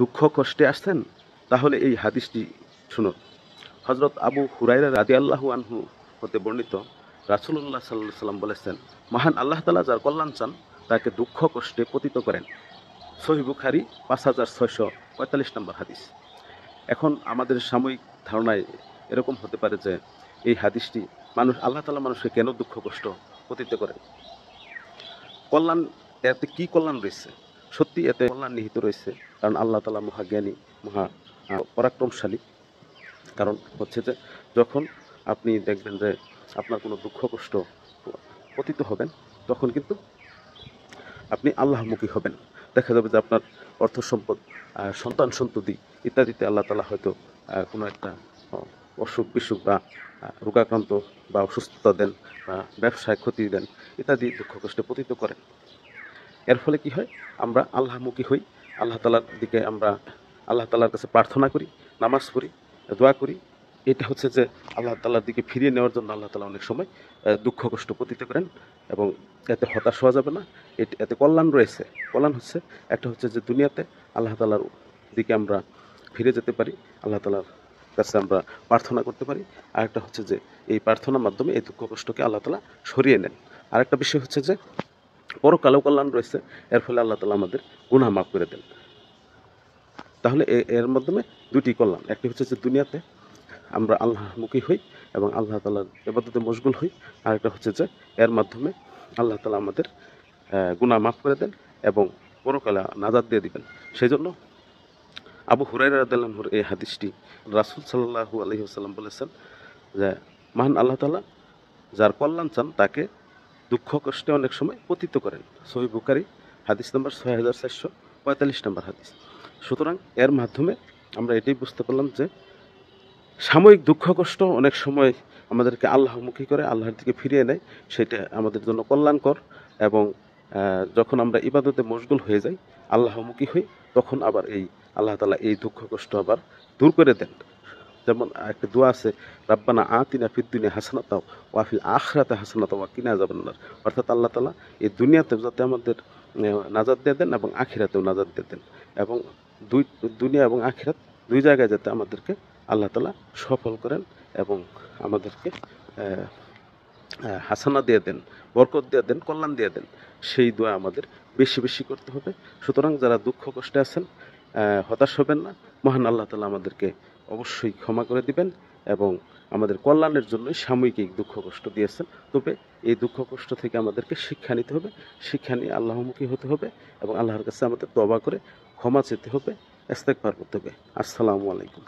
দুঃখ কষ্টে আসছেন, তাহলে এই হাদিসটি শুনুন। হযরত আবু হুরায়রা রাদিয়াল্লাহু আনহু হতে বর্ণিত, রাসূলুল্লাহ সাল্লাল্লাহু আলাইহি ওয়াসাল্লাম বলেছেন, মহান আল্লাহ তাআলা যার কল্যাণ চান তাকে দুঃখ কষ্টে পতিত করেন। সহিহ বুখারী 5645 নম্বর হাদিস। এখন আমাদের সাময়িক ধারণায় এরকম হতে পারে যে এই হাদিসটি আল্লাহ তাআলা মানুষকে কেন দুঃখ কষ্ট পতিত করেন, কল্যাণ, এতে কি কল্যাণ রয়েছে? সত্যি এতে কল্যাণ নিহিত রয়েছে, কারণ আল্লাহ তাআলা মহাজ্ঞানী, মহা পরাক্রমশালী। কারণ হচ্ছে যে যখন আপনি দেখবেন যে আপনার কোনো দুঃখ কষ্ট পতিত হবেন, তখন কিন্তু আপনি আল্লাহমুখী হবেন। দেখা যাবে যে আপনার অর্থ সম্পদ, সন্তান সন্ততি ইত্যাদিতে আল্লাহ তাআলা হয়তো কোনো একটা অসুখ বিসুখ বা রোগাক্রান্ত বা অসুস্থতা দেন, বা ব্যবসায় ক্ষতি দেন, ইত্যাদি দুঃখ কষ্টে পতিত করেন। এর ফলে কি হয়, আমরা আল্লাহমুখী হই, আল্লাহ তাআলার দিকে আমরা আল্লাহ তাআলার কাছে প্রার্থনা করি, নামাজ পড়ি, দোয়া করি। এটা হচ্ছে যে আল্লাহ তাআলার দিকে ফিরিয়ে নেওয়ার জন্য আল্লাহ তাআলা অনেক সময় দুঃখ কষ্ট পতিত করেন, এবং এতে হতাশ হওয়া যাবে না। এতে কল্যাণ রয়েছে। কল্যাণ হচ্ছে একটা হচ্ছে যে দুনিয়াতে আল্লাহ তাআলার দিকে আমরা ফিরে যেতে পারি, আল্লাহ তাআলার কাছে আমরা প্রার্থনা করতে পারি। আর একটা হচ্ছে যে এই প্রার্থনার মাধ্যমে এই দুঃখ কষ্টকে আল্লাহ তাআলা সরিয়ে নেন। আর একটা বিষয় হচ্ছে যে পরকালেও কল্যাণ রয়েছে, এর ফলে আল্লাহ তাআলা আমাদের গুনাহ মাফ করে দেন। তাহলে এর মাধ্যমে দুটি কল্যাণ, একটি হচ্ছে যে দুনিয়াতে আমরা আল্লাহমুখী হই এবং আল্লাহ তাআলার ইবাদতে মশগুল হই, আর একটা হচ্ছে যে এর মাধ্যমে আল্লাহ তাআলা আমাদের গুনাহ মাফ করে দেন এবং পরকালে নাজাত দিয়ে দিবেন। সেই জন্য আবু হুরায়রা রাদিয়াল্লাহু আনহুর এই হাদিসটি, রাসূল সাল্লাল্লাহু আলাইহি ওয়াসাল্লাম বলেছেন যে মহান আল্লাহ তাআলা যার কল্যাণ চান তাকে দুঃখ কষ্টে অনেক সময় পতিত করেন। সহিহ বুখারী হাদিস নম্বর 6445 নম্বর হাদিস। সুতরাং এর মাধ্যমে আমরা এটাই বুঝতে পারলাম যে সাময়িক দুঃখ কষ্ট অনেক সময় আমাদেরকে আল্লাহমুখী করে, আল্লাহর দিকে ফিরিয়ে নেয়, সেটা আমাদের জন্য কল্যাণকর। এবং যখন আমরা ইবাদতে মশগুল হয়ে যাই, আল্লাহমুখী হই, তখন আবার এই আল্লাহ তাআলা এই দুঃখ কষ্ট আবার দূর করে দেন। যেমন একটা দোয়া আছে, রাব্বানা আতিনা ফিদ দুনিয়া হাসানাতাও ওয়া ফিল আখিরাতি হাসানাতাও ওয়া কিনা আযাবান্নার। অর্থাৎ আল্লাহ তাআলা এই দুনিয়াতেও যাতে আমাদের নাজাত দিয়ে দেন এবং আখিরাতেও নাজাত দিয়ে দেন, এবং দুনিয়া এবং আখিরাত দুই জায়গায় যাতে আমাদেরকে আল্লাহ তাআলা সফল করেন এবং আমাদেরকে হাসানা দিয়ে দেন, বরকত দিয়ে দেন, কল্যাণ দিয়ে দেন, সেই দোয়া আমাদের বেশি বেশি করতে হবে। সুতরাং যারা দুঃখ কষ্টে আছেন, হতাশ হবেন না। মহান আল্লাহ তাআলা আমাদেরকে অবশ্যই ক্ষমা করে দিবেন এবং আমাদের কল্যাণের জন্যই সাময়িক এই দুঃখ কষ্ট দিয়েছেন। তবে এই দুঃখ কষ্ট থেকে আমাদেরকে শিক্ষা নিতে হবে, শিক্ষা নিয়ে আল্লাহমুখী হতে হবে এবং আল্লাহর কাছে আমাদের তওবা করে ক্ষমা চেতে হবে, ইস্তেগফার করতে হবে। আসসালামু আলাইকুম।